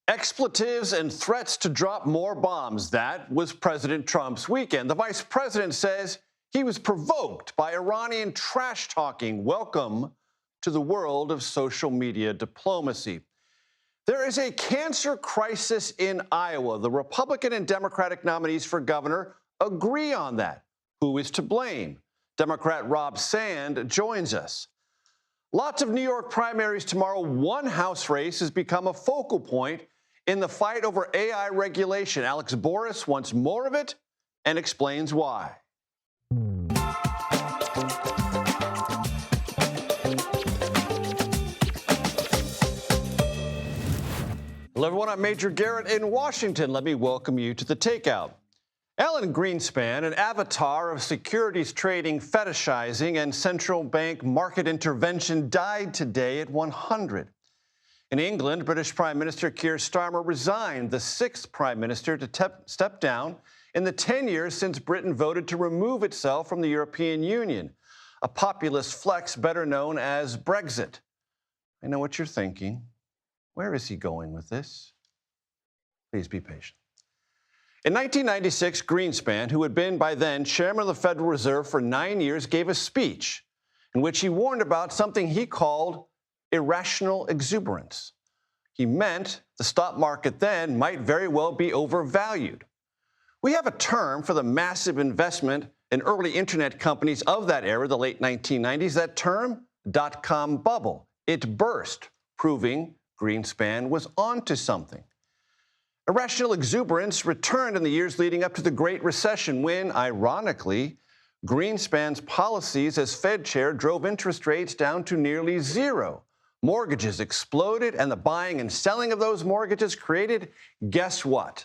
Expletives and threats to drop more bombs. That was President Trump's weekend. The vice president says he was provoked by Iranian trash talking. Welcome to the world of social media diplomacy. There is a cancer crisis in Iowa. The Republican and Democratic nominees for governor agree on that. Who is to blame? Democrat Rob Sand joins us. Lots of New York primaries tomorrow. One House race has become a focal point in the fight over AI regulation. Alex Boris wants more of it and explains why. Hello, everyone. I'm Major Garrett in Washington. Let me welcome you to the Takeout. Alan Greenspan, an avatar of securities trading, fetishizing, and central bank market intervention, died today at 100. In England, British Prime Minister Keir Starmer resigned, the sixth Prime Minister to step down in the 10 years since Britain voted to remove itself from the European Union, a populist flex better known as Brexit. I know what you're thinking. Where is he going with this? Please be patient. In 1996, Greenspan, who had been by then chairman of the Federal Reserve for 9 years, gave a speech in which he warned about something he called irrational exuberance. He meant the stock market then might very well be overvalued. We have a term for the massive investment in early internet companies of that era, the late 1990s. That term, dot-com bubble. It burst, proving Greenspan was onto something. Irrational exuberance returned in the years leading up to the Great Recession when, ironically, Greenspan's policies as Fed chair drove interest rates down to nearly zero. Mortgages exploded, and the buying and selling of those mortgages created, guess what?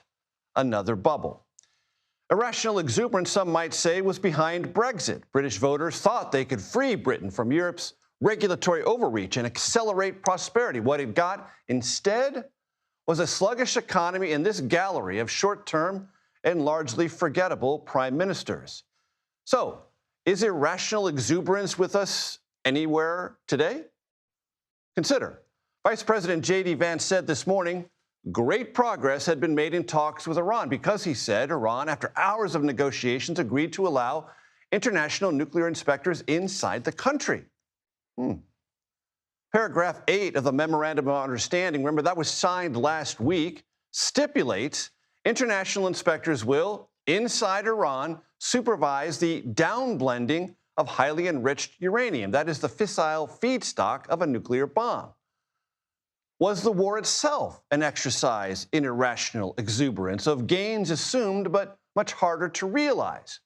Another bubble. Irrational exuberance, some might say, was behind Brexit. British voters thought they could free Britain from Europe's regulatory overreach and accelerate prosperity. What it got instead was a sluggish economy in this gallery of short-term and largely forgettable prime ministers. So, is irrational exuberance with us anywhere today? Consider, Vice President JD Vance said this morning, great progress had been made in talks with Iran because, he said, Iran, after hours of negotiations, agreed to allow international nuclear inspectors inside the country. Paragraph 8 of the Memorandum of Understanding, remember that was signed last week, stipulates international inspectors will, inside Iran, supervise the downblending of highly enriched uranium. That is the fissile feedstock of a nuclear bomb. Was the war itself an exercise in irrational exuberance of gains assumed but much harder to realize?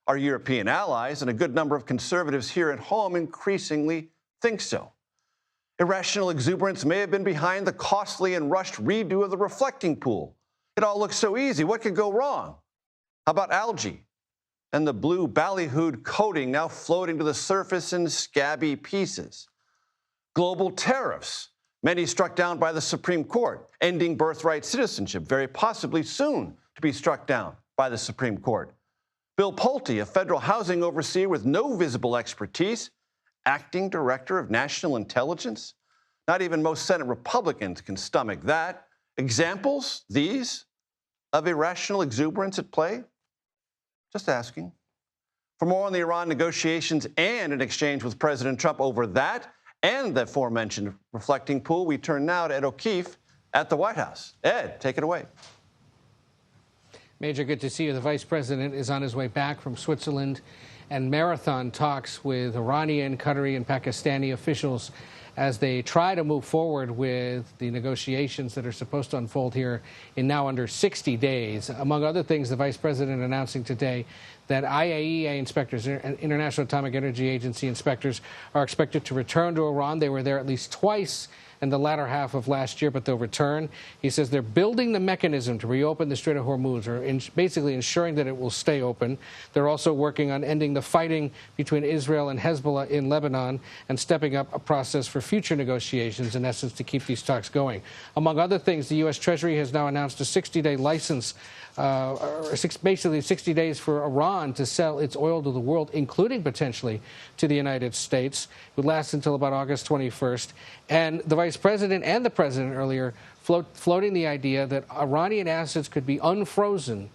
Our European allies and a good number of conservatives here at home increasingly think so. Irrational exuberance may have been behind the costly and rushed redo of the reflecting pool. It all looks so easy. What could go wrong? How about algae and the blue ballyhooed coating now floating to the surface in scabby pieces? Global tariffs, many struck down by the Supreme Court, ending birthright citizenship, very possibly soon to be struck down by the Supreme Court. Bill Pulte, a federal housing overseer with no visible expertise, acting director of national intelligence. Not even most Senate Republicans can stomach that. Examples, these, of irrational exuberance at play? Just asking. For more on the Iran negotiations and an exchange with President Trump over that and the aforementioned reflecting pool, we turn now to Ed O'Keefe at the White House. Ed, take it away. Major, good to see you. The vice president is on his way back from Switzerland and marathon talks with Iranian, Qatari, and Pakistani officials as they try to move forward with the negotiations that are supposed to unfold here in now under 60 days. Among other things, the vice president announcing today that IAEA inspectors, International Atomic Energy Agency inspectors, are expected to return to Iran. They were there at least twice in the latter half of last year, but they'll return. He says they're building the mechanism to reopen the Strait of Hormuz, or basically ensuring that it will stay open. They're also working on ending the fighting between Israel and Hezbollah in Lebanon and stepping up a process for future negotiations, in essence, to keep these talks going. Among other things, the U.S. Treasury has now announced a 60-day license, basically 60 days for Iran to sell its oil to the world, including potentially to the United States. It would last until about August 21st. And the vice president and the president earlier floating the idea that Iranian assets could be unfrozen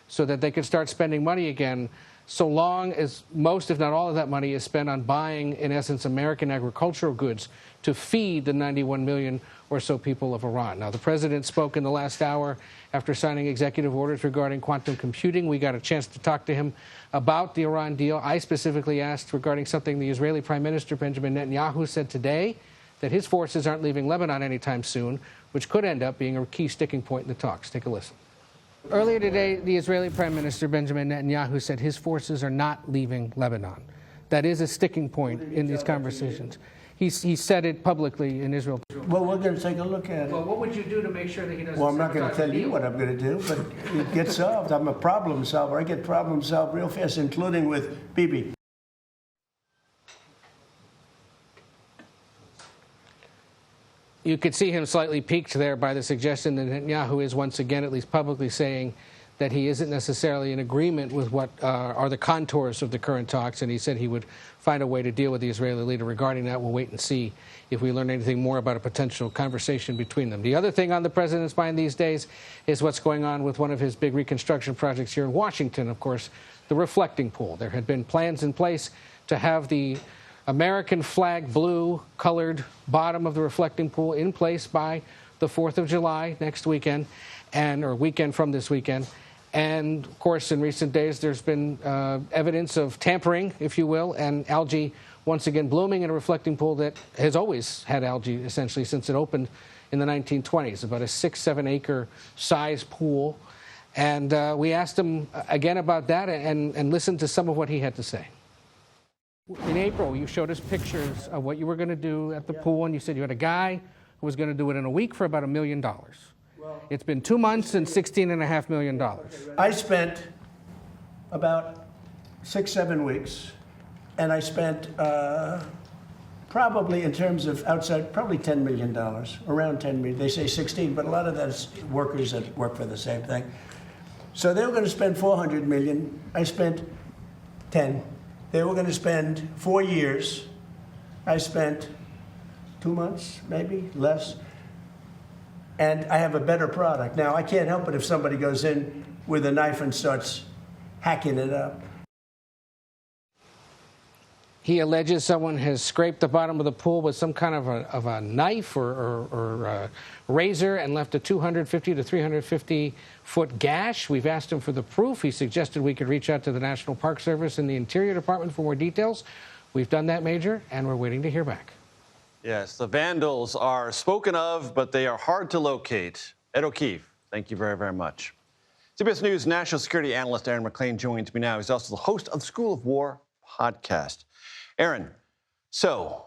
so that they could start spending money again, so long as most, if not all, of that money is spent on buying, in essence, American agricultural goods to feed the 91 million or so people of Iran. Now, the president spoke in the last hour after signing executive orders regarding quantum computing. We got a chance to talk to him about the Iran deal. I specifically asked regarding something the Israeli Prime Minister Benjamin Netanyahu said today, that his forces aren't leaving Lebanon anytime soon, which could end up being a key sticking point in the talks. Take a listen. Earlier today, the Israeli Prime Minister Benjamin Netanyahu said his forces are not leaving Lebanon. That is a sticking point in these conversations. He said it publicly in Israel. Well, we're going to take a look at it. Well, what would you do to make sure that he doesn't? Well, I'm not going to tell you what I'm going to do, but it gets solved. I'm a problem solver. I get problems solved real fast, including with Bibi. You could see him slightly piqued there by the suggestion that Netanyahu is once again, at least publicly, saying that he isn't necessarily in agreement with what are the contours of the current talks, and he said he would find a way to deal with the Israeli leader regarding that. We'll wait and see if we learn anything more about a potential conversation between them. The other thing on the president's mind these days is what's going on with one of his big reconstruction projects here in Washington, of course, the reflecting pool. There had been plans in place to have the American flag blue colored bottom of the reflecting pool in place by the 4th of July next weekend, or weekend from this weekend. And, of course, in recent days, there's been evidence of tampering, if you will, and algae once again blooming in a reflecting pool that has always had algae, essentially, since it opened in the 1920s, about a 6-7 acre size pool. And we asked him again about that and listened to some of what he had to say. In April, you showed us pictures of what you were going to do at the pool, and you said you had a guy who was going to do it in a week for about $1 million. Well, it's been 2 months and $16.5 million. I spent about 6-7 weeks, and I spent probably, in terms of outside, probably $10 million, around 10 million. They say 16, but a lot of that's workers that work for the same thing. So they were going to spend 400 million. I spent 10. They were going to spend 4 years. I spent 2 months, maybe less. And I have a better product. Now, I can't help it if somebody goes in with a knife and starts hacking it up. He alleges someone has scraped the bottom of the pool with some kind of a knife or razor and left a 250 to 350-foot gash. We've asked him for the proof. He suggested we could reach out to the National Park Service and the Interior Department for more details. We've done that, Major, and we're waiting to hear back. Yes, the vandals are spoken of, but they are hard to locate. Ed O'Keefe, thank you very, very much. CBS News national security analyst Aaron McClain joins me now. He's also the host of the School of War podcast. Aaron, so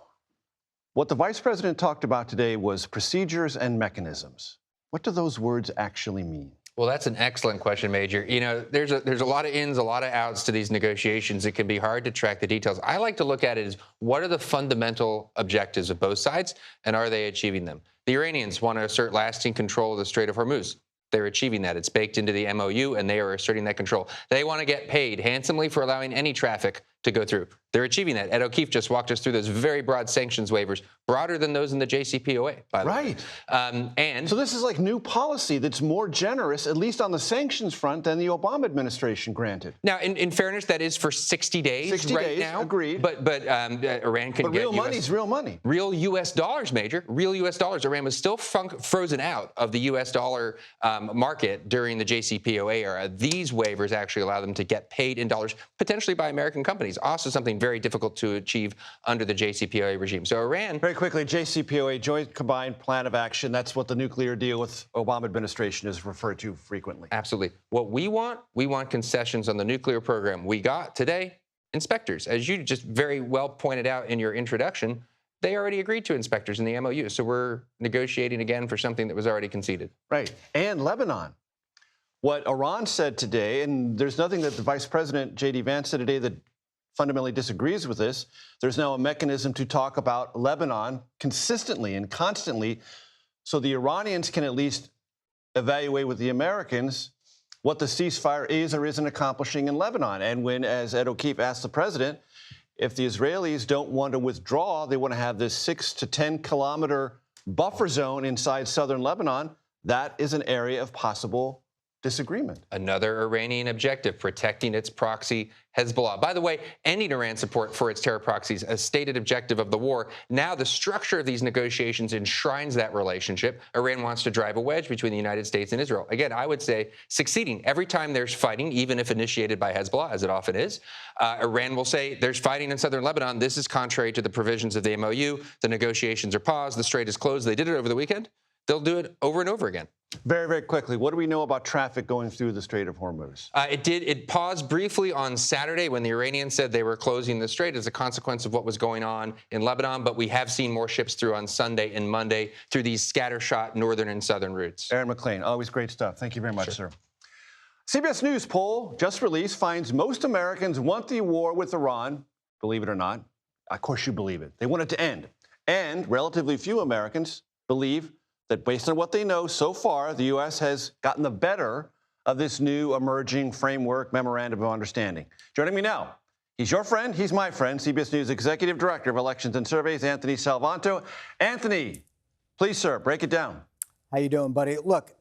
what the vice president talked about today was procedures and mechanisms. What do those words actually mean? Well, that's an excellent question, Major. You know, there's a lot of ins, a lot of outs to these negotiations. It can be hard to track the details. I like to look at it as what are the fundamental objectives of both sides, and are they achieving them? The Iranians want to assert lasting control of the Strait of Hormuz. They're achieving that. It's baked into the MOU, and they are asserting that control. They want to get paid handsomely for allowing any traffic to go through. They're achieving that. Ed O'Keefe just walked us through those very broad sanctions waivers, broader than those in the JCPOA, by the way. Right. And so this is like new policy that's more generous, at least on the sanctions front, than the Obama administration granted. Now, in fairness, that is for 60 days 60 right days, now. Agreed. But Iran can but get real money's real money. Real U.S. dollars, Major. Real U.S. dollars. Iran was still frozen out of the U.S. dollar market during the JCPOA era. These waivers actually allow them to get paid in dollars, potentially by American companies. Also something very difficult to achieve under the JCPOA regime. So Iran... Very quickly, JCPOA, Joint Combined Plan of Action, that's what the nuclear deal with Obama administration is referred to frequently. Absolutely. What we want concessions on the nuclear program. We got today inspectors. As you just very well pointed out in your introduction, they already agreed to inspectors in the MOU. So we're negotiating again for something that was already conceded. Right. And Lebanon. What Iran said today, and there's nothing that the Vice President JD Vance said today that fundamentally disagrees with this. There's now a mechanism to talk about Lebanon consistently and constantly so the Iranians can at least evaluate with the Americans what the ceasefire is or isn't accomplishing in Lebanon. And when, as Ed O'Keefe asked the president, if the Israelis don't want to withdraw, they want to have this 6 to 10 kilometer buffer zone inside southern Lebanon, that is an area of possible disagreement. Another Iranian objective, protecting its proxy Hezbollah. By the way, ending Iran's support for its terror proxies, a stated objective of the war. Now the structure of these negotiations enshrines that relationship. Iran wants to drive a wedge between the United States and Israel. Again, I would say succeeding. Every time there's fighting, even if initiated by Hezbollah, as it often is, Iran will say there's fighting in southern Lebanon. This is contrary to the provisions of the MOU. The negotiations are paused. The strait is closed. They did it over the weekend. They'll do it over and over again. Very, very quickly, what do we know about traffic going through the Strait of Hormuz? It paused briefly on Saturday when the Iranians said they were closing the strait as a consequence of what was going on in Lebanon, but we have seen more ships through on Sunday and Monday through these scattershot northern and southern routes. Aaron McLean, always great stuff. Thank you very much, sir. CBS News poll just released finds most Americans want the war with Iran, believe it or not. Of course you believe it. They want it to end. And relatively few Americans believe that based on what they know so far, the U.S. has gotten the better of this new emerging framework memorandum of understanding. Joining me now, he's your friend, he's my friend, CBS News Executive Director of Elections and Surveys, Anthony Salvanto. Anthony, please, sir, break it down. How you doing, buddy? Look,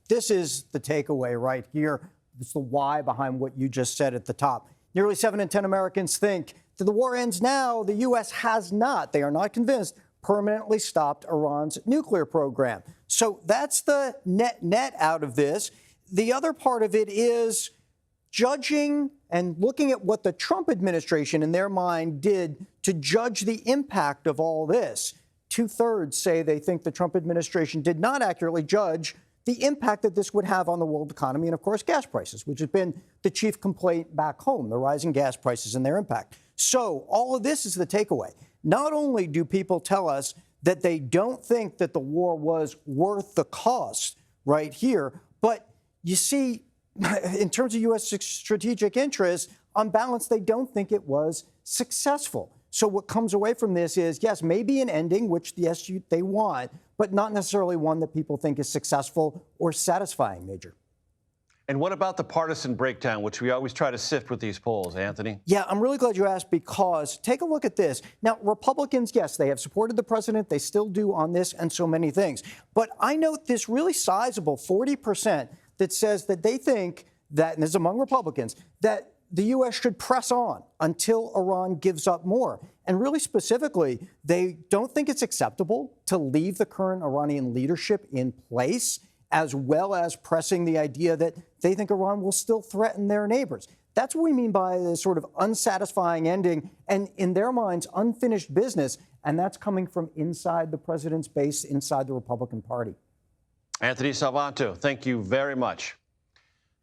this is the takeaway right here. It's the why behind what you just said at the top. Nearly 7 in 10 Americans think that the war ends now. The U.S. has not. They are not convinced permanently stopped Iran's nuclear program. So that's the net out of this. The other part of it is judging and looking at what the Trump administration in their mind did to judge the impact of all this. 2/3 say they think the Trump administration did not accurately judge the impact that this would have on the world economy and, of course, gas prices, which has been the chief complaint back home, the rising gas prices and their impact. So all of this is the takeaway. Not only do people tell us that they don't think that the war was worth the cost right here, but you see, in terms of U.S. strategic interests, on balance, they don't think it was successful. So what comes away from this is, yes, maybe an ending, which, yes, they want, but not necessarily one that people think is successful or satisfying, Major. And what about the partisan breakdown, which we always try to sift with these polls, Anthony? Yeah, I'm really glad you asked, because take a look at this. Now, Republicans, yes, they have supported the president. They still do on this and so many things. But I note this really sizable 40% that says that they think that, and this is among Republicans, that the U.S. should press on until Iran gives up more. And really specifically, they don't think it's acceptable to leave the current Iranian leadership in place, as well as pressing the idea that they think Iran will still threaten their neighbors. That's what we mean by this sort of unsatisfying ending and, in their minds, unfinished business. And that's coming from inside the president's base, inside the Republican Party. Anthony Salvanto, thank you very much.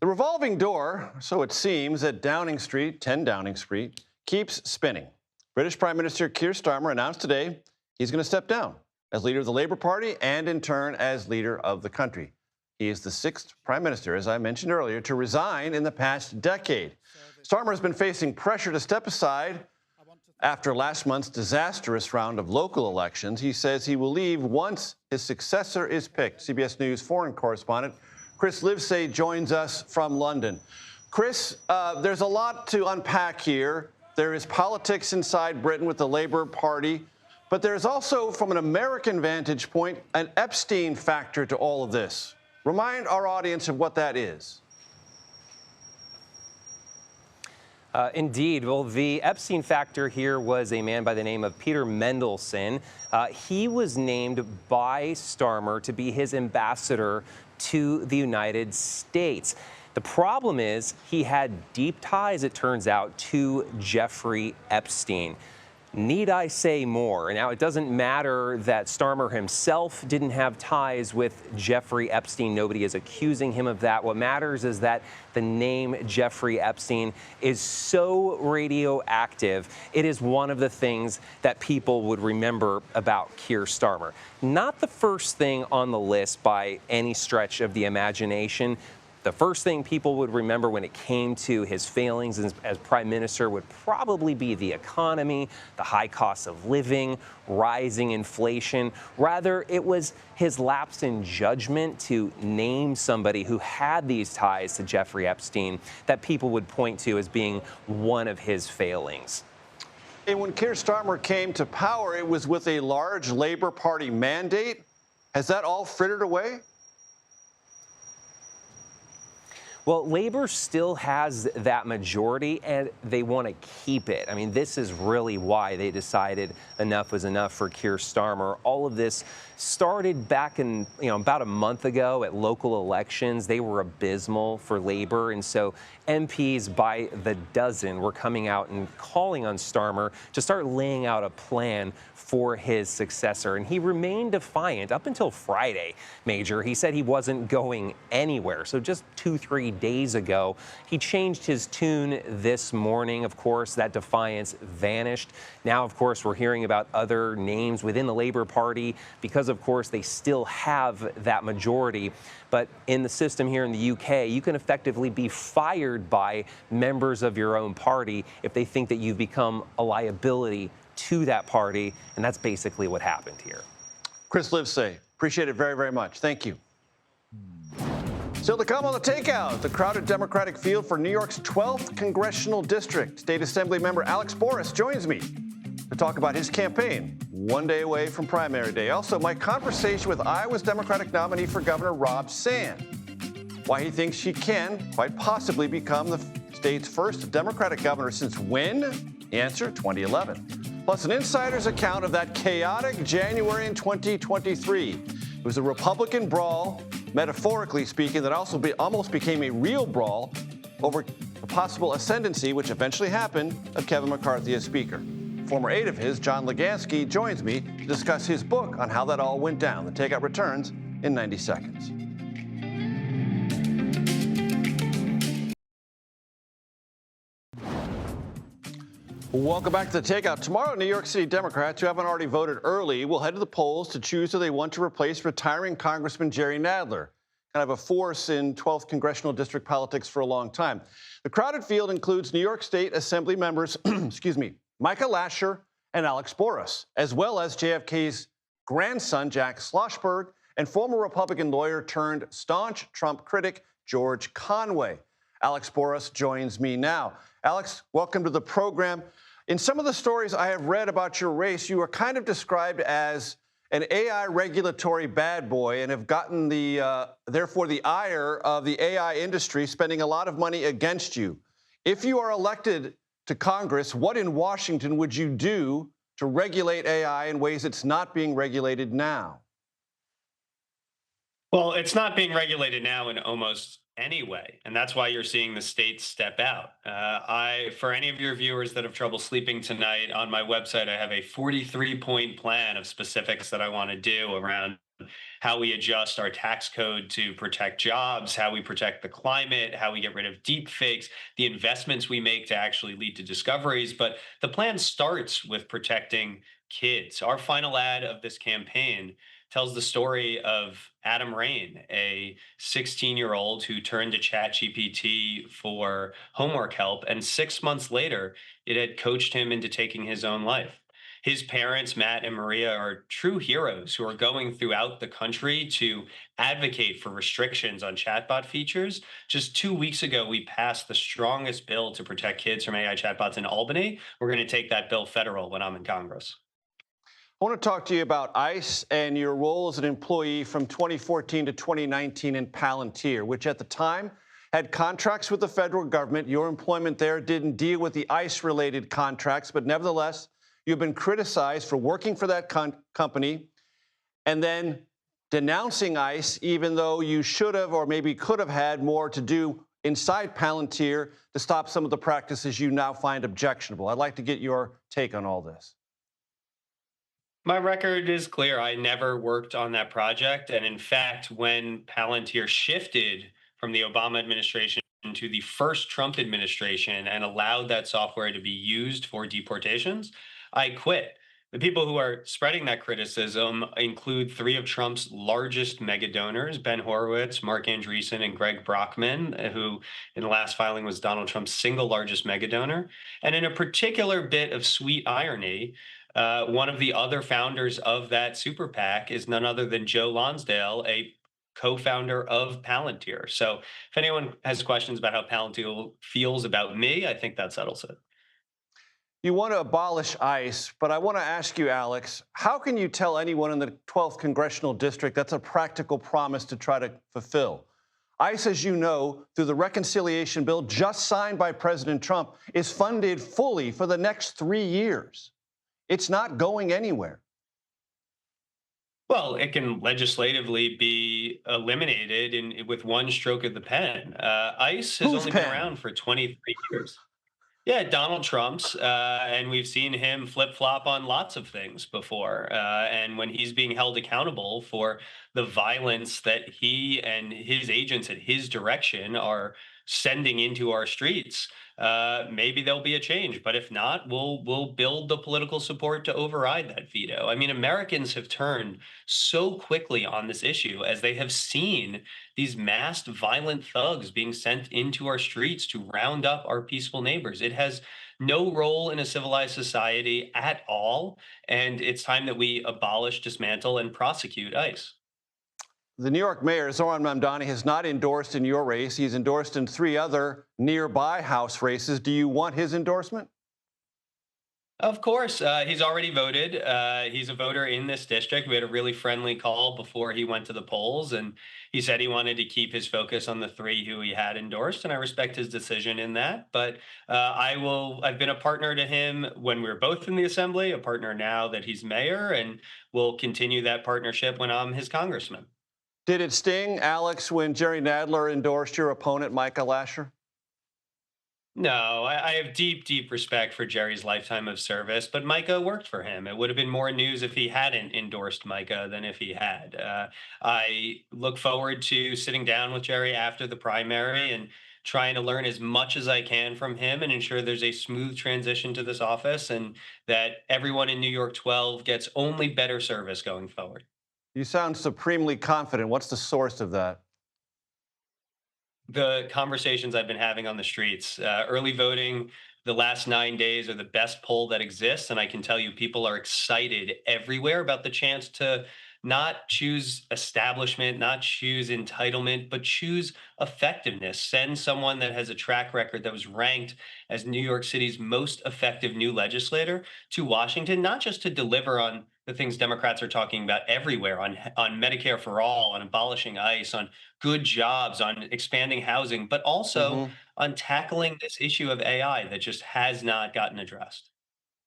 The revolving door, so it seems, at Downing Street, 10 Downing Street, keeps spinning. British Prime Minister Keir Starmer announced today he's going to step down as leader of the Labour Party and, in turn, as leader of the country. He is the 6th prime minister, as I mentioned earlier, to resign in the past decade. Starmer has been facing pressure to step aside after last month's disastrous round of local elections. He says he will leave once his successor is picked. CBS News foreign correspondent Chris Livesay joins us from London. Chris, there's a lot to unpack here. There is politics inside Britain with the Labour Party, but there's also, from an American vantage point, an Epstein factor to all of this. Remind our audience of what that is. Indeed. Well, the Epstein factor here was a man by the name of Peter Mendelsohn. He was named by Starmer to be his ambassador to the United States. The problem is he had deep ties, it turns out, to Jeffrey Epstein. Need I say more? Now, it doesn't matter that Starmer himself didn't have ties with Jeffrey Epstein. Nobody is accusing him of that. What matters is that the name Jeffrey Epstein is so radioactive. It is one of the things that people would remember about Keir Starmer. Not the first thing on the list by any stretch of the imagination. The first thing people would remember when it came to his failings as prime minister would probably be the economy, the high cost of living, rising inflation. Rather, it was his lapse in judgment to name somebody who had these ties to Jeffrey Epstein that people would point to as being one of his failings. And when Keir Starmer came to power, it was with a large Labour Party mandate. Has that all frittered away? Well, Labor still has that majority, and they want to keep it. I mean, this is really why they decided enough was enough for Keir Starmer. All of this started back in, about a month ago at local elections. They were abysmal for Labor, and so MPs by the dozen were coming out and calling on Starmer to start laying out a plan for his successor. And he remained defiant up until Friday, Major. He said he wasn't going anywhere. So just 2-3 days ago, he changed his tune this morning. Of course, that defiance vanished. Now, of course, we're hearing about other names within the Labour Party because, of course, they still have that majority. But in the system here in the UK, you can effectively be fired by members of your own party if they think that you've become a liability to that party, and that's basically what happened here. Chris Livesay, appreciate it very, very much. Thank you. Still to come on the Takeout, the crowded Democratic field for New York's 12th congressional district. State Assembly member Alex Boris joins me to talk about his campaign, one day away from primary day. Also, my conversation with Iowa's Democratic nominee for governor, Rob Sand. Why he thinks she can, quite possibly, become the state's first Democratic governor since when? The answer, 2011. Plus, an insider's account of that chaotic January in 2023. It was a Republican brawl, metaphorically speaking, that also almost became a real brawl over the possible ascendancy, which eventually happened, of Kevin McCarthy as Speaker. Former aide of his, John Legansky, joins me to discuss his book on how that all went down. The Takeout returns in 90 seconds. Welcome back to the Takeout. Tomorrow, New York City Democrats who haven't already voted early will head to the polls to choose who they want to replace retiring Congressman Jerry Nadler, kind of a force in 12th congressional district politics for a long time. The crowded field includes New York State Assembly members, Micah Lasher and Alex Boris, as well as JFK's grandson, Jack Schlossberg, and former Republican lawyer turned staunch Trump critic, George Conway. Alex Boris joins me now. Alex, welcome to the program. In some of the stories I have read about your race, you are kind of described as an AI regulatory bad boy and have gotten therefore the ire of the AI industry, spending a lot of money against you. If you are elected to Congress, what in Washington would you do to regulate AI in ways it's not being regulated now? Well, it's not being regulated now in almost any way, and that's why you're seeing the states step out. For any of your viewers that have trouble sleeping tonight, on my website, I have a 43-point plan of specifics that I want to do around how we adjust our tax code to protect jobs, how we protect the climate, how we get rid of deep fakes, the investments we make to actually lead to discoveries. But the plan starts with protecting kids. Our final ad of this campaign tells the story of Adam Rain, a 16-year-old who turned to ChatGPT for homework help, and 6 months later, it had coached him into taking his own life. His parents, Matt and Maria, are true heroes who are going throughout the country to advocate for restrictions on chatbot features. Just 2 weeks ago, we passed the strongest bill to protect kids from AI chatbots in Albany. We're going to take that bill federal when I'm in Congress. I want to talk to you about ICE and your role as an employee from 2014 to 2019 in Palantir, which at the time had contracts with the federal government. Your employment there didn't deal with the ICE-related contracts, but nevertheless, you've been criticized for working for that company and then denouncing ICE, even though you should have or maybe could have had more to do inside Palantir to stop some of the practices you now find objectionable. I'd like to get your take on all this. My record is clear. I never worked on that project. And in fact, when Palantir shifted from the Obama administration to the first Trump administration and allowed that software to be used for deportations, I quit. The people who are spreading that criticism include three of Trump's largest mega donors, Ben Horowitz, Mark Andreessen, and Greg Brockman, who in the last filing was Donald Trump's single largest mega donor. And in a particular bit of sweet irony, one of the other founders of that super PAC is none other than Joe Lonsdale, a co-founder of Palantir. So if anyone has questions about how Palantir feels about me, I think that settles it. You want to abolish ICE, but I want to ask you, Alex, how can you tell anyone in the 12th congressional district that's a practical promise to try to fulfill? ICE, as you know, through the reconciliation bill just signed by President Trump, is funded fully for the next 3 years. It's not going anywhere. Well, it can legislatively be eliminated with one stroke of the pen. ICE has Whose only pen? been around for 23 years. Yeah, Donald Trump's, and we've seen him flip flop on lots of things before. And when he's being held accountable for the violence that he and his agents at his direction are sending into our streets, maybe there'll be a change. But if not, we'll build the political support to override that veto. I mean, Americans have turned so quickly on this issue as they have seen these masked violent thugs being sent into our streets to round up our peaceful neighbors. It has no role in a civilized society at all. And it's time that we abolish, dismantle, and prosecute ICE. The New York mayor, Zohran Mamdani, has not endorsed in your race. He's endorsed in 3 other nearby House races. Do you want his endorsement? Of course, he's already voted. He's a voter in this district. We had a really friendly call before he went to the polls, and he said he wanted to keep his focus on the 3 who he had endorsed, and I respect his decision in that. But I've been a partner to him when we were both in the assembly, a partner now that he's mayor, and we'll continue that partnership when I'm his congressman. Did it sting, Alex, when Jerry Nadler endorsed your opponent, Micah Lasher? No, I have deep, deep respect for Jerry's lifetime of service, but Micah worked for him. It would have been more news if he hadn't endorsed Micah than if he had. I look forward to sitting down with Jerry after the primary and trying to learn as much as I can from him and ensure there's a smooth transition to this office and that everyone in New York 12 gets only better service going forward. You sound supremely confident. What's the source of that? The conversations I've been having on the streets. Early voting, the last 9 days are the best poll that exists. And I can tell you people are excited everywhere about the chance to not choose establishment, not choose entitlement, but choose effectiveness. Send someone that has a track record that was ranked as New York City's most effective new legislator to Washington, not just to deliver on the things Democrats are talking about everywhere on Medicare for all, on abolishing ICE, on good jobs, on expanding housing, but also on tackling this issue of AI that just has not gotten addressed.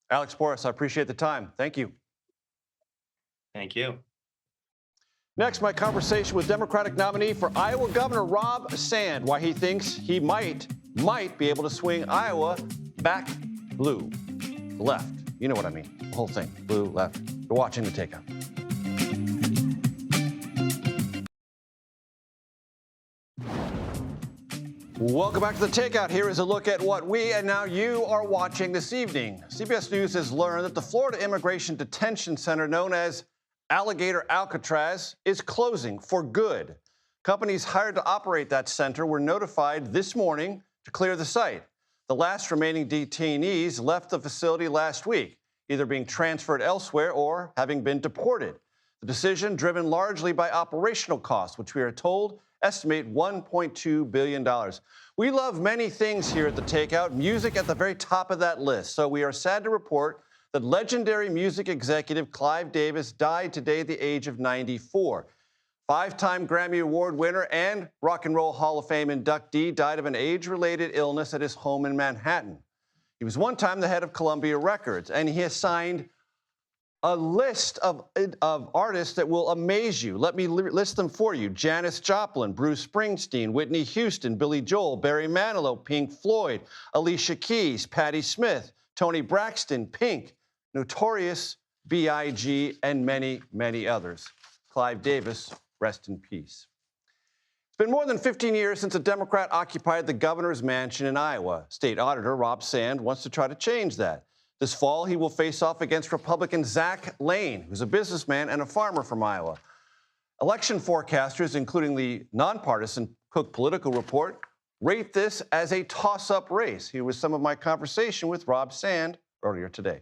Alex Boris, I appreciate the time. Thank you. Thank you. Next, my conversation with Democratic nominee for Iowa Governor Rob Sand, why he thinks he might be able to swing Iowa back blue, left. You know what I mean, the whole thing, blue, left. You're watching The Takeout. Welcome back to The Takeout. Here is a look at what we and now you are watching this evening. CBS News has learned that the Florida Immigration Detention Center, known as Alligator Alcatraz, is closing for good. Companies hired to operate that center were notified this morning to clear the site. The last remaining detainees left the facility last week, either being transferred elsewhere or having been deported. The decision driven largely by operational costs, which we are told estimate $1.2 billion. We love many things here at The Takeout, music at the very top of that list. So we are sad to report that legendary music executive Clive Davis died today at the age of 94. 5-time Grammy Award winner and Rock and Roll Hall of Fame inductee died of an age-related illness at his home in Manhattan. He was one time the head of Columbia Records, and he has signed a list of artists that will amaze you. Let me list them for you. Janis Joplin, Bruce Springsteen, Whitney Houston, Billy Joel, Barry Manilow, Pink Floyd, Alicia Keys, Patti Smith, Toni Braxton, Pink, Notorious, B.I.G., and many, many others. Clive Davis, rest in peace. It's been more than 15 years since a Democrat occupied the governor's mansion in Iowa. State Auditor Rob Sand wants to try to change that. This fall, he will face off against Republican Zach Lane, who's a businessman and a farmer from Iowa. Election forecasters, including the nonpartisan Cook Political Report, rate this as a toss-up race. Here was some of my conversation with Rob Sand earlier today.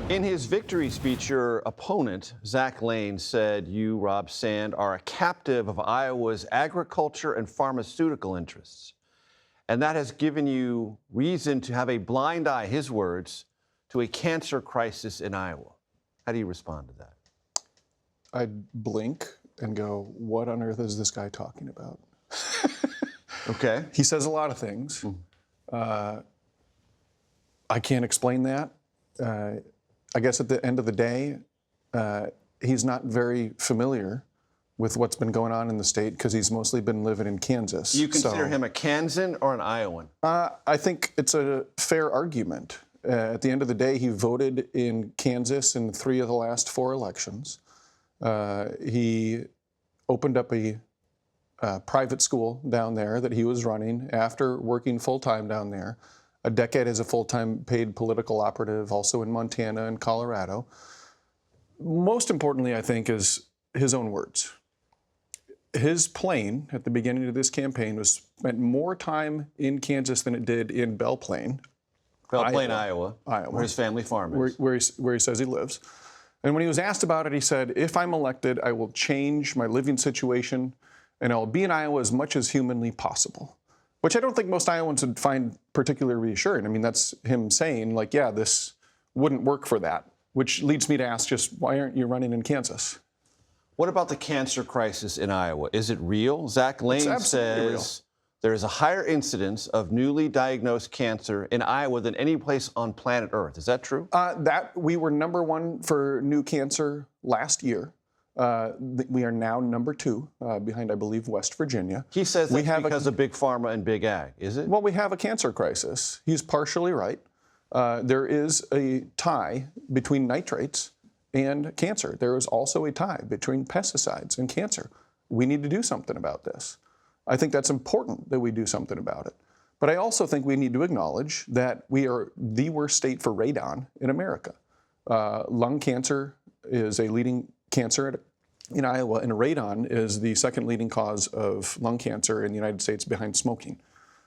In his victory speech, your opponent, Zach Lane, said you, Rob Sand, are a captive of Iowa's agriculture and pharmaceutical interests. and that has given you reason to have a blind eye, his words, to a cancer crisis in Iowa. How do you respond to that? I'd blink and go, what on earth is this guy talking about? Okay. He says a lot of things. I can't explain that. I guess at the end of the day, he's not very familiar with what's been going on in the state because he's mostly been living in Kansas. Do you consider him a Kansan or an Iowan? I think it's a fair argument. At the end of the day, he voted in Kansas in 3 of the last 4 elections. He opened up a private school down there that he was running after working full-time down there. A decade as a full-time paid political operative, also in Montana and Colorado. Most importantly, I think, is his own words. His plane at the beginning of this campaign spent more time in Kansas than it did in Belle Plaine, Iowa, where his family farm is. Where he says he lives. And when he was asked about it, he said, if I'm elected, I will change my living situation and I'll be in Iowa as much as humanly possible. Which I don't think most Iowans would find particularly reassuring. I mean, that's him saying, like, yeah, this wouldn't work for that. Which leads me to ask just, why aren't you running in Kansas? What about the cancer crisis in Iowa? Is it real? Zach Lane says there is a higher incidence of newly diagnosed cancer in Iowa than any place on planet Earth. Is that true? We were #1 for new cancer last year. We are now #2 behind, I believe, West Virginia. He says that's because of Big Pharma and Big Ag, is it? Well, we have a cancer crisis. He's partially right. There is a tie between nitrates and cancer. There is also a tie between pesticides and cancer. We need to do something about this. I think that's important that we do something about it. But I also think we need to acknowledge that we are the worst state for radon in America. Lung cancer is a leading cancer in Iowa, and radon is the second leading cause of lung cancer in the United States behind smoking.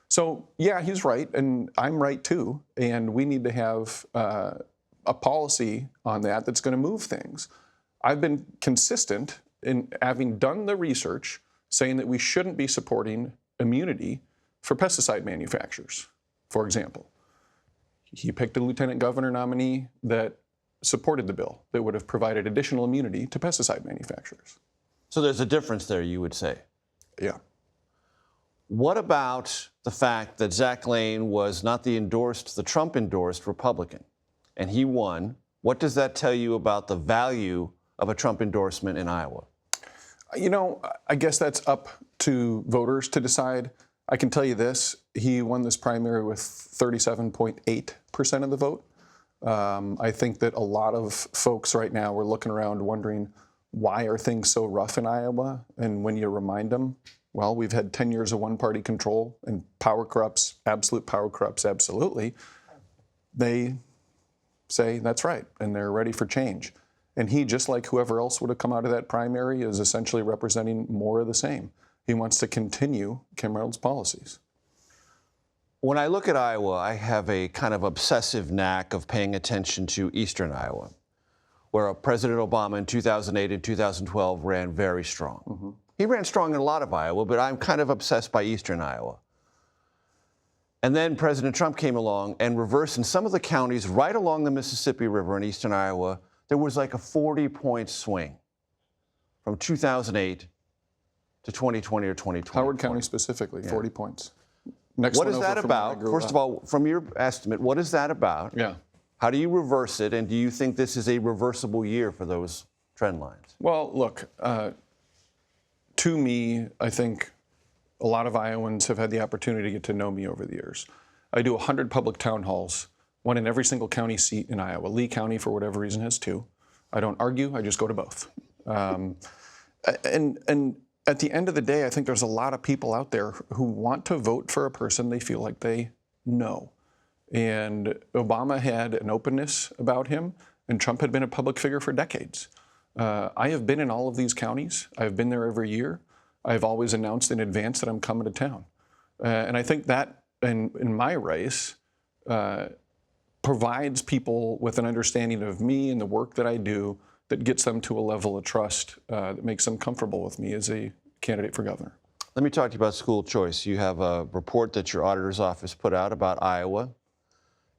So, yeah, he's right, and I'm right too, and we need to have a policy on that that's going to move things. I've been consistent in having done the research saying that we shouldn't be supporting immunity for pesticide manufacturers, for example. He picked a lieutenant governor nominee that supported the bill that would have provided additional immunity to pesticide manufacturers. So there's a difference there, you would say? Yeah. What about the fact that Zach Lane was not the Trump-endorsed Republican, and he won? What does that tell you about the value of a Trump endorsement in Iowa? You know, I guess that's up to voters to decide. I can tell you this, he won this primary with 37.8% of the vote. I think that a lot of folks right now are looking around wondering, why are things so rough in Iowa? And when you remind them, well, we've had 10 years of one-party control and power corrupts, absolute power corrupts, absolutely. They say that's right, and they're ready for change. And he, just like whoever else would have come out of that primary, is essentially representing more of the same. He wants to continue Kim Reynolds' policies. When I look at Iowa, I have a kind of obsessive knack of paying attention to eastern Iowa, where President Obama in 2008 and 2012 ran very strong. Mm-hmm. He ran strong in a lot of Iowa, but I'm kind of obsessed by eastern Iowa. And then President Trump came along and reversed in some of the counties right along the Mississippi River in eastern Iowa. There was like a 40-point swing from 2008 to 2020 or 2020. Howard County specifically, yeah. 40 points. Next what is that about? First of all, from your estimate, what is that about? Yeah. How do you reverse it? And do you think this is a reversible year for those trend lines? Well, look, to me, I think a lot of Iowans have had the opportunity to get to know me over the years. I do 100 public town halls, one in every single county seat in Iowa. Lee County, for whatever reason, has 2. I don't argue, I just go to both. And at the end of the day, I think there's a lot of people out there who want to vote for a person they feel like they know. And Obama had an openness about him, and Trump had been a public figure for decades. I have been in all of these counties. I've been there every year. I've always announced in advance that I'm coming to town. And I think that, in my race, provides people with an understanding of me and the work that I do that gets them to a level of trust that makes them comfortable with me as a candidate for governor. let me talk to you about school choice. You have a report that your auditor's office put out about Iowa,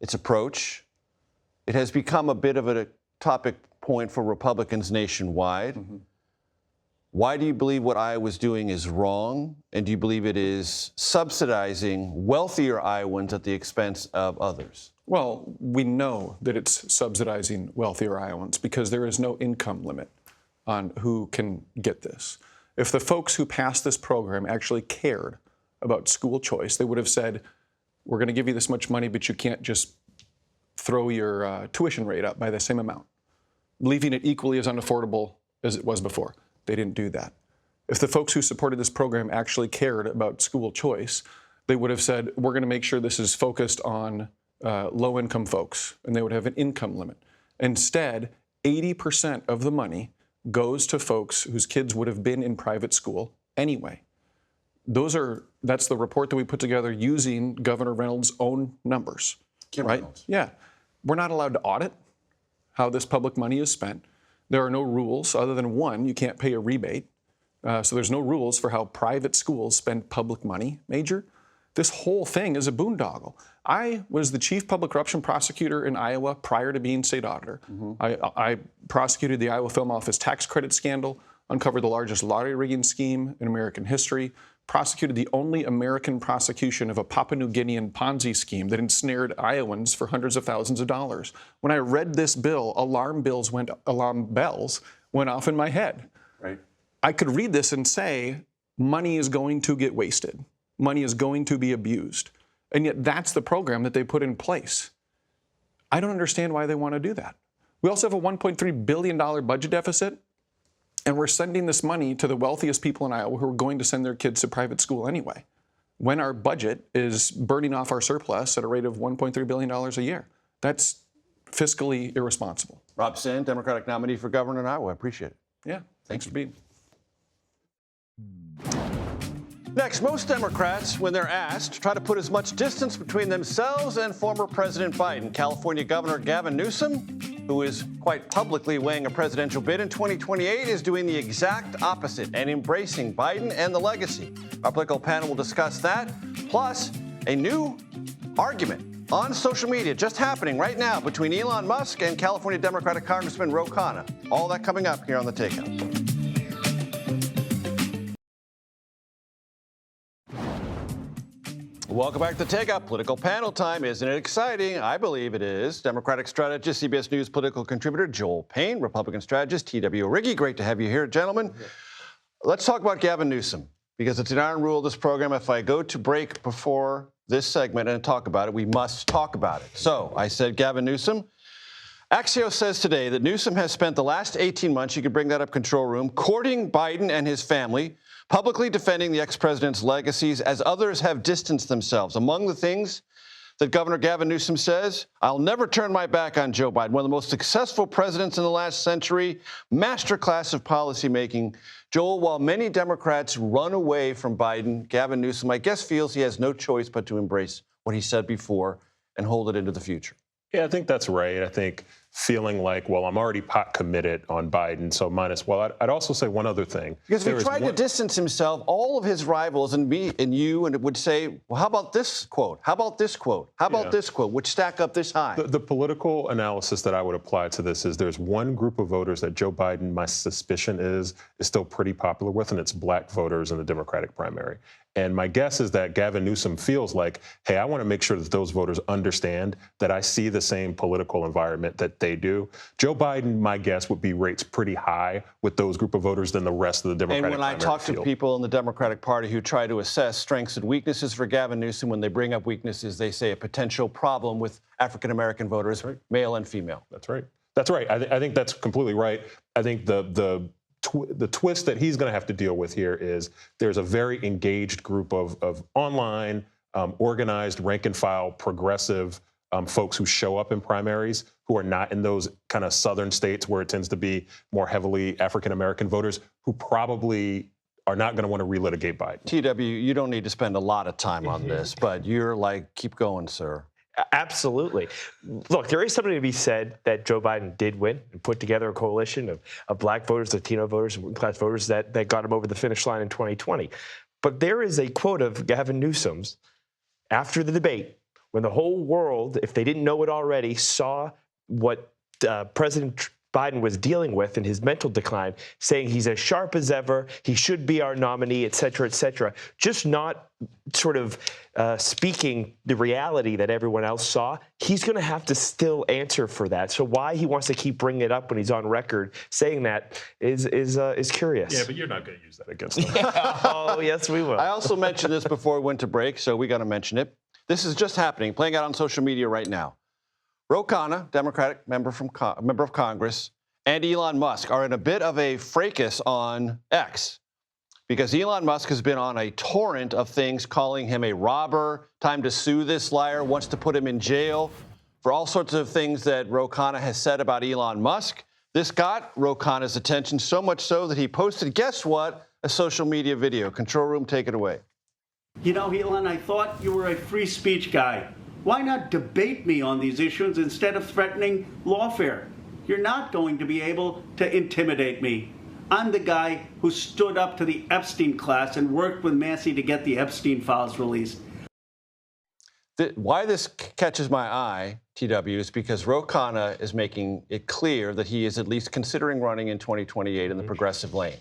its approach. It has become a bit of a topic point for Republicans nationwide. Mm-hmm. Why do you believe what Iowa's doing is wrong? And do you believe it is subsidizing wealthier Iowans at the expense of others? Well, we know that it's subsidizing wealthier Iowans because there is no income limit on who can get this. If the folks who passed this program actually cared about school choice, they would have said, we're going to give you this much money, but you can't just throw your tuition rate up by the same amount, leaving it equally as unaffordable as it was before. They didn't do that. If the folks who supported this program actually cared about school choice, they would have said, we're going to make sure this is focused on low-income folks, and they would have an income limit. Instead, 80% of the money goes to folks whose kids would have been in private school anyway. That's the report that we put together using Governor Reynolds' own numbers. Kim right? Reynolds. Yeah. We're not allowed to audit how this public money is spent. There are no rules other than one, you can't pay a rebate. So there's no rules for how private schools spend public money, Major. This whole thing is a boondoggle. I was the chief public corruption prosecutor in Iowa prior to being state auditor. Mm-hmm. I prosecuted the Iowa Film Office tax credit scandal, uncovered the largest lottery rigging scheme in American history, prosecuted the only American prosecution of a Papua New Guinean Ponzi scheme that ensnared Iowans for hundreds of thousands of dollars. When I read this bill, alarm bells went off in my head. Right. I could read this and say, money is going to get wasted. Money is going to be abused. And yet that's the program that they put in place. I don't understand why they want to do that. We also have a $1.3 billion budget deficit, and we're sending this money to the wealthiest people in Iowa who are going to send their kids to private school anyway, when our budget is burning off our surplus at a rate of $1.3 billion a year. That's fiscally irresponsible. Rob Sand, Democratic nominee for governor in Iowa. I appreciate it. Yeah, thanks for being. Next, most Democrats, when they're asked, try to put as much distance between themselves and former President Biden. California Governor Gavin Newsom, who is quite publicly weighing a presidential bid in 2028, is doing the exact opposite and embracing Biden and the legacy. Our political panel will discuss that, plus a new argument on social media just happening right now between Elon Musk and California Democratic Congressman Ro Khanna. All that coming up here on The Takeout. Welcome back to Takeout. Political panel time. Isn't it exciting? I believe it is. Democratic strategist, CBS News political contributor Joel Payne, Republican strategist T.W. Riggi. Great to have you here, gentlemen. Let's talk about Gavin Newsom, because it's an iron rule of this program. If I go to break before this segment and talk about it, we must talk about it. So I said Gavin Newsom. Axios says today that Newsom has spent the last 18 months, you could bring that up, control room, courting Biden and his family, publicly defending the ex-president's legacies as others have distanced themselves. Among the things that Governor Gavin Newsom says, I'll never turn my back on Joe Biden, one of the most successful presidents in the last century, masterclass of policymaking. Joel, while many Democrats run away from Biden, Gavin Newsom, I guess, feels he has no choice but to embrace what he said before and hold it into the future. Yeah, I think that's right. I think feeling like, well, I'm already pot committed on Biden, so might as well. I'd also say one other thing. Because if he tried to distance himself, all of his rivals and me and you, and it would say, well, how about this quote? How about this quote? How about this quote? Which stack up this high? The political analysis that I would apply to this is there's one group of voters that Joe Biden, my suspicion is still pretty popular with, and it's black voters in the Democratic primary. And my guess is that Gavin Newsom feels like, hey, I want to make sure that those voters understand that I see the same political environment that they do. Joe Biden, my guess, would be rates pretty high with those group of voters than the rest of the Democratic And when I talk to people in the Democratic Party who try to assess strengths and weaknesses for Gavin Newsom, when they bring up weaknesses, they say a potential problem with African-American voters, male and female. That's right. That's right. I think that's completely right. I think the twist that he's going to have to deal with here is there's a very engaged group of online, organized, rank-and-file, progressive folks who show up in primaries who are not in those kind of southern states where it tends to be more heavily African-American voters who probably are not going to want to relitigate Biden. TW, you don't need to spend a lot of time on this, but you're like, keep going, sir. Absolutely. Look, there is something to be said that Joe Biden did win and put together a coalition of black voters, Latino voters, and working-class voters that got him over the finish line in 2020. But there is a quote of Gavin Newsom's after the debate, when the whole world, if they didn't know it already, saw what President Biden was dealing with in his mental decline, saying he's as sharp as ever, he should be our nominee, et cetera, just not sort of speaking the reality that everyone else saw. He's going to have to still answer for that. So why he wants to keep bringing it up when he's on record saying that is curious. Yeah, but you're not going to use that against him. Oh, yes, we will. I also mentioned this before we went to break, so we got to mention it. This is just happening, playing out on social media right now. Ro Khanna, Democratic member of Congress, and Elon Musk are in a bit of a fracas on X because Elon Musk has been on a torrent of things calling him a robber, time to sue this liar, wants to put him in jail for all sorts of things that Ro Khanna has said about Elon Musk. This got Ro Khanna's attention so much so that he posted, guess what, a social media video. Control room, take it away. You know, Elon, I thought you were a free speech guy. Why not debate me on these issues instead of threatening lawfare? You're not going to be able to intimidate me. I'm the guy who stood up to the Epstein class and worked with Massey to get the Epstein files released. Why this catches my eye, TW, is because Ro Khanna is making it clear that he is at least considering running in 2028 in the progressive lane.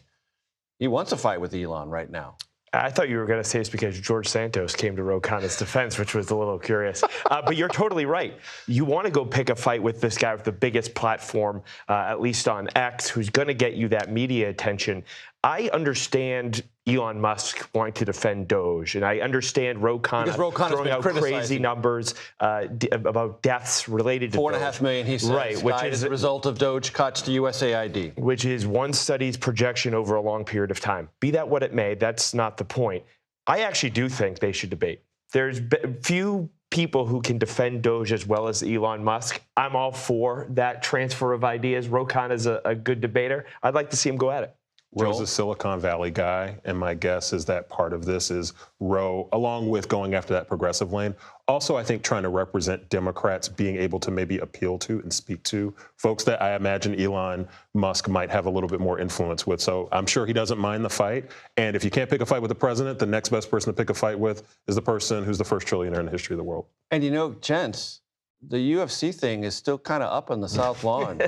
He wants a fight with Elon right now. I thought you were going to say it's because George Santos came to Ro Khanna's defense, which was a little curious. But you're totally right. You want to go pick a fight with this guy with the biggest platform, at least on X, who's going to get you that media attention. I understand Elon Musk wanting to defend Doge, and I understand Ro Khanna throwing out crazy numbers about deaths related to 4.5 million, he says, right, which died is as a result of Doge cuts to USAID. Which is one study's projection over a long period of time. Be that what it may, that's not the point. I actually do think they should debate. There's few people who can defend Doge as well as Elon Musk. I'm all for that transfer of ideas. Ro Khanna's a good debater. I'd like to see him go at it. Joe's a Silicon Valley guy, and my guess is that part of this is Ro, along with going after that progressive lane, also I think trying to represent Democrats being able to maybe appeal to and speak to folks that I imagine Elon Musk might have a little bit more influence with. So I'm sure he doesn't mind the fight. And if you can't pick a fight with the president, the next best person to pick a fight with is the person who's the first trillionaire in the history of the world. And you know, gents, the UFC thing is still kind of up on the South Lawn.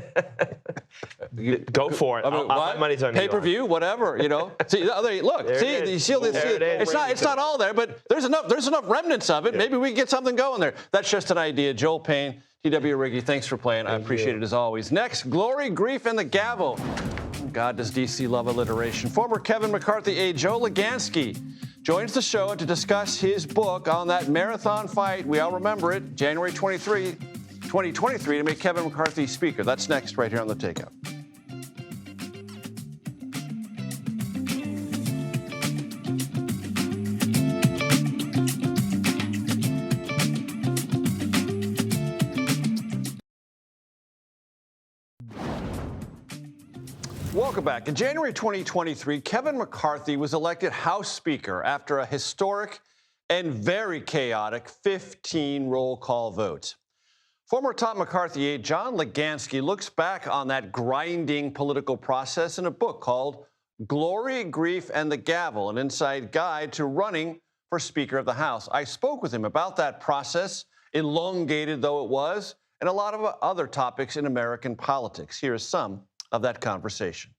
Go for it. I mean, my money's on pay-per-view, whatever, you know. See, look, see, you see, it's not all there, but there's enough remnants of it. Yeah. Maybe we can get something going there. That's just an idea. Joel Payne, T.W. Riggy, thanks for playing. I appreciate it as always. Next, Glory, Grief, and the Gavel. God, does D.C. love alliteration. Former Kevin McCarthy aide Joe Legansky joins the show to discuss his book on that marathon fight. We all remember it, January 23, 2023, to make Kevin McCarthy speaker. That's next right here on The Takeout. Welcome back. In January 2023, Kevin McCarthy was elected House Speaker after a historic and very chaotic 15 roll call votes. Former top McCarthy aide John Legansky looks back on that grinding political process in a book called Glory, Grief, and the Gavel, an inside guide to running for Speaker of the House. I spoke with him about that process, elongated though it was, and a lot of other topics in American politics. Here is some of that conversation.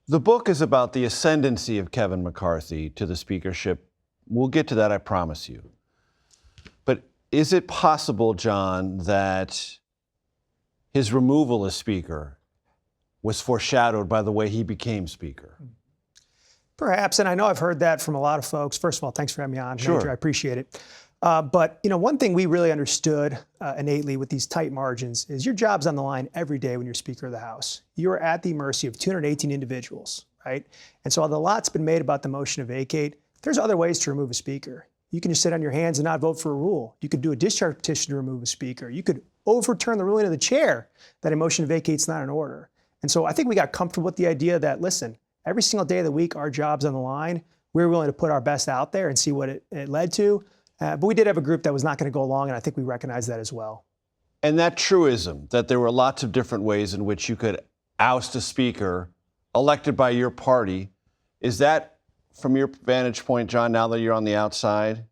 The book is about the ascendancy of Kevin McCarthy to the speakership. We'll get to that, I promise you. But is it possible, John, that his removal as Speaker was foreshadowed by the way he became Speaker? Perhaps, and I know I've heard that from a lot of folks. First of all, thanks for having me on, Sure. Major. I appreciate it. But, you know, one thing we really understood innately with these tight margins is your job's on the line every day when you're Speaker of the House. You are at the mercy of 218 individuals, right? And so although a lot's been made about the motion to vacate, there's other ways to remove a Speaker. You can just sit on your hands and not vote for a rule. You could do a discharge petition to remove a Speaker. You could overturn the ruling of the chair that a motion to vacate is not in order. And so I think we got comfortable with the idea that, listen, every single day of the week, our job's on the line. We're willing to put our best out there and see what it led to. But we did have a group that was not going to go along, and I think we recognize that as well. And that truism, that there were lots of different ways in which you could oust a speaker elected by your party, is that from your vantage point, John, now that you're on the outside,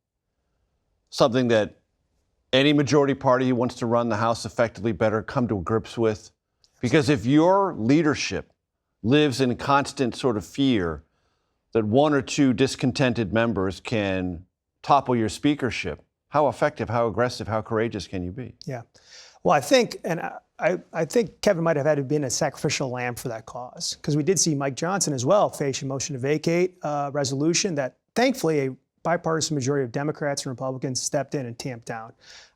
something that any majority party who wants to run the House effectively better come to grips with? Because if your leadership lives in constant sort of fear that one or two discontented members can topple your speakership, how effective, how aggressive, how courageous can you be? Yeah. Well, I think, and I think Kevin might have had to been a sacrificial lamb for that cause, because we did see Mike Johnson as well face a motion to vacate resolution that thankfully a bipartisan majority of Democrats and Republicans stepped in and tamped down.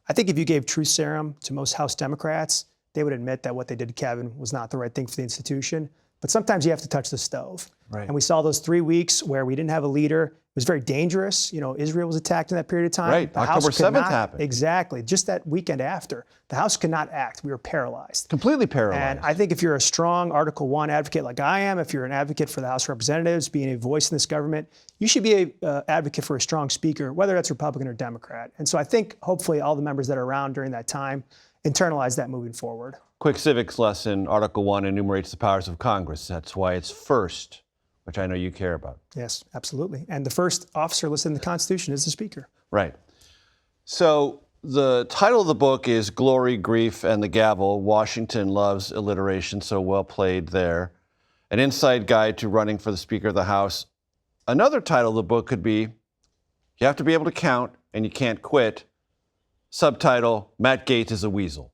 I think if you gave truth serum to most House Democrats, they would admit that what they did to Kevin was not the right thing for the institution. But sometimes you have to touch the stove. Right. And we saw those 3 weeks where we didn't have a leader. It was very dangerous. You know, Israel was attacked in that period of time. Right. The October House could 7th not, happened. Exactly. Just that weekend after. The House could not act. We were paralyzed. Completely paralyzed. And I think if you're a strong Article I advocate like I am, if you're an advocate for the House of Representatives, being a voice in this government, you should be an advocate for a strong speaker, whether that's Republican or Democrat. And so I think hopefully all the members that are around during that time internalize that moving forward. Quick civics lesson, Article I enumerates the powers of Congress. That's why it's first, which I know you care about. Yes, absolutely. And the first officer listed in the Constitution is the Speaker. Right. So the title of the book is Glory, Grief, and the Gavel. Washington Loves Alliteration, so well played there. An inside guide to running for the Speaker of the House. Another title of the book could be You Have to Be Able to Count and You Can't Quit. Subtitle, Matt Gaetz is a Weasel.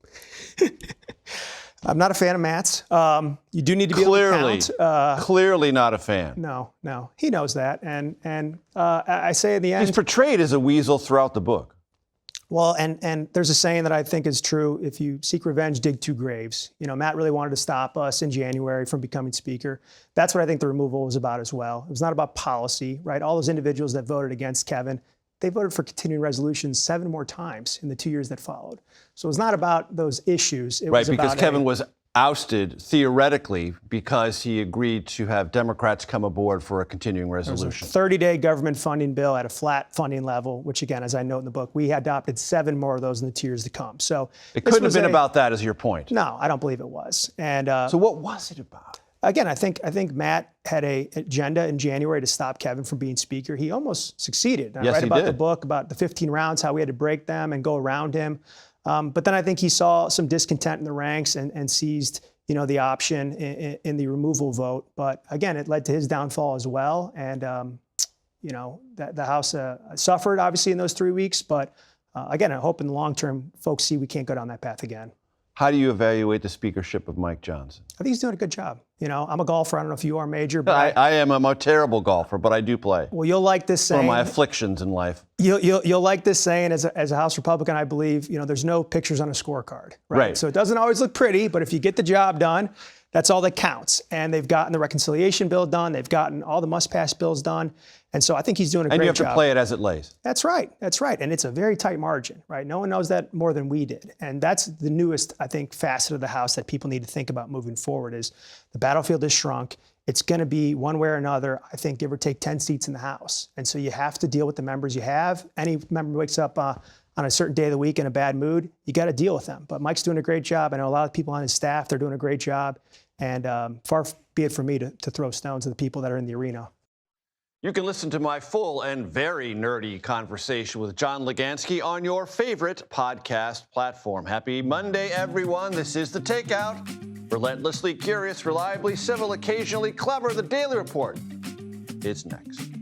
I'm not a fan of Matt's. You do need to be able to count. Clearly not a fan. No. He knows that. And I say in the end... He's portrayed as a weasel throughout the book. Well, and there's a saying that I think is true. If you seek revenge, dig 2 graves. You know, Matt really wanted to stop us in January from becoming Speaker. That's what I think the removal was about as well. It was not about policy, right? All those individuals that voted against Kevin, they voted for continuing resolutions 7 more times in the 2 years that followed. So it was not about those issues. It was because about Kevin was ousted theoretically because he agreed to have Democrats come aboard for a continuing resolution. There was a 30-day government funding bill at a flat funding level, which again, as I note in the book, we adopted 7 more of those in the 2 years to come. So it couldn't have been about that, is your point. No, I don't believe it was. And so what was it about? Again, I think Matt had an agenda in January to stop Kevin from being Speaker. He almost succeeded. I write about the book, about the 15 rounds, how we had to break them and go around him. But then I think he saw some discontent in the ranks and seized, the option in the removal vote. But again, it led to his downfall as well. And, the House suffered, obviously, in those 3 weeks. But again, I hope in the long term, folks see we can't go down that path again. How do you evaluate the speakership of Mike Johnson? I think he's doing a good job. I'm a golfer. I don't know if you are, Major. But I am. I'm a terrible golfer, but I do play. Well, you'll like this saying. One of my afflictions in life. You'll like this saying as a House Republican, I believe, there's no pictures on a scorecard. Right? So it doesn't always look pretty, but if you get the job done, that's all that counts. And they've gotten the reconciliation bill done. They've gotten all the must-pass bills done. And so I think he's doing a great job. And you have to play it as it lays. That's right. And it's a very tight margin, right? No one knows that more than we did. And that's the newest, I think, facet of the House that people need to think about moving forward is the battlefield has shrunk. It's going to be one way or another, I think, give or take 10 seats in the House. And so you have to deal with the members you have. Any member wakes up on a certain day of the week in a bad mood, you got to deal with them. But Mike's doing a great job. I know a lot of people on his staff, they're doing a great job. And far be it from me to throw stones at the people that are in the arena. You can listen to my full and very nerdy conversation with John Legansky on your favorite podcast platform. Happy Monday, everyone. This is The Takeout. Relentlessly curious, reliably civil, occasionally clever. The Daily Report is next.